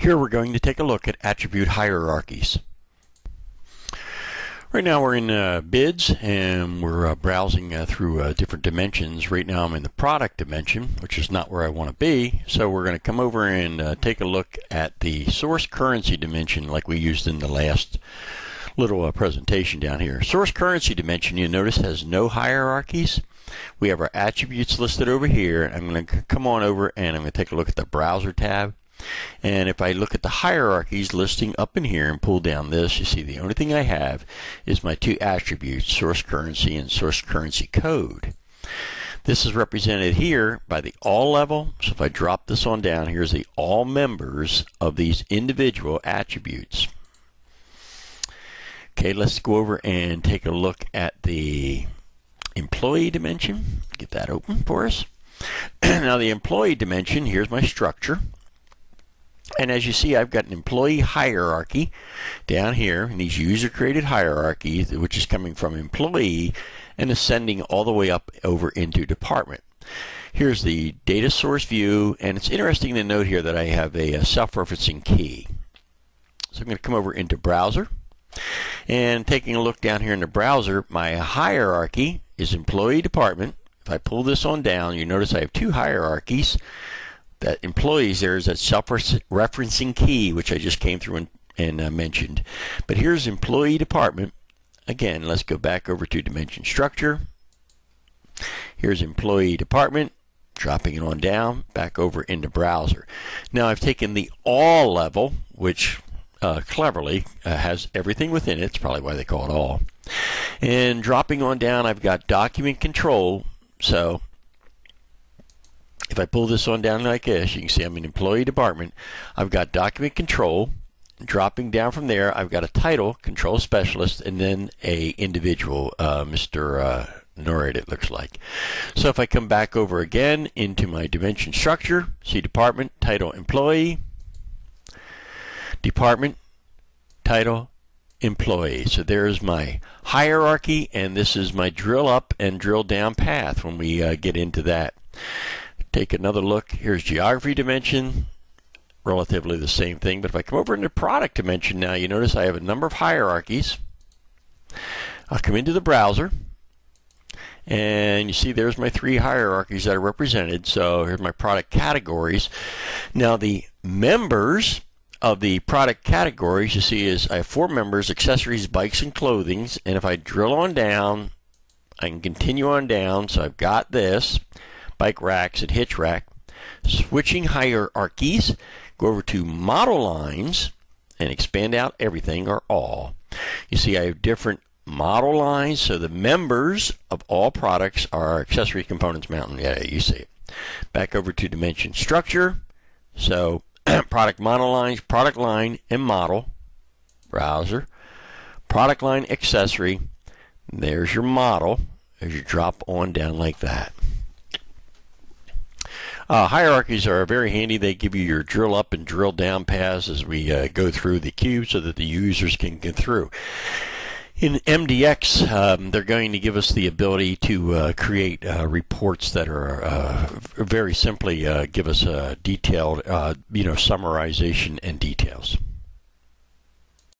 Here we're going to take a look at attribute hierarchies. Right now we're in bids and we're browsing through different dimensions. Right now I'm in the product dimension, which is not where I want to be. So we're going to come over and take a look at the source currency dimension like we used in the last little presentation down here. Source currency dimension, you notice, has no hierarchies. We have our attributes listed over here. I'm going to come on over and I'm going to take a look at the browser tab. And if I look at the hierarchies listing up in here and pull down this, you see the only thing I have is my two attributes, source currency and source currency code. This is represented here by the all level. So if I drop this on down, here's the all members of these individual attributes. Okay, let's go over and take a look at the employee dimension. Get that open for us. Now the employee dimension, here's my structure. And as you see, I've got an employee hierarchy down here, and these user-created hierarchies, which is coming from employee and ascending all the way up over into department. Here's the data source view, and it's interesting to note here that I have a self-referencing key. So I'm going to come over into browser, and taking a look down here in the browser, my hierarchy is employee department. If I pull this on down, you notice I have two hierarchies. That employees, there is that self-referencing key, which I just came through and mentioned. But here's employee department. Again, let's go back over to dimension structure. Here's employee department, dropping it on down, back over into browser. Now I've taken the all level, which cleverly has everything within it. It's probably why they call it all. And dropping on down, I've got document control. So if I pull this on down like this, you can see I'm in employee department. I've got document control. Dropping down from there, I've got a title, control specialist, and then a individual, Mr. Norrid, it looks like. So if I come back over again into my dimension structure, see department, title, employee, department, title, employee. So there's my hierarchy, and this is my drill up and drill down path when we get into that. Take another look. Here's geography dimension, relatively the same thing. But if I come over into product dimension now, you notice I have a number of hierarchies. I'll come into the browser, and you see there's my three hierarchies that are represented. So here's my product categories. Now the members of the product categories, you see, is I have four members: accessories, bikes, and clothing. And if I drill on down, I can continue on down. So I've got this. Bike racks and hitch rack. Switching hierarchies, go over to model lines and expand out everything or all. You see I have different model lines, so the members of all products are accessory components mountain. Yeah, you see it. Back over to dimension structure. So product model lines, product line and model. Browser. Product line accessory. There's your model as you drop on down like that. Hierarchies are very handy. They give you your drill up and drill down paths as we go through the cube so that the users can get through. In MDX, they're going to give us the ability to create reports that are very simply give us detailed, summarization and details.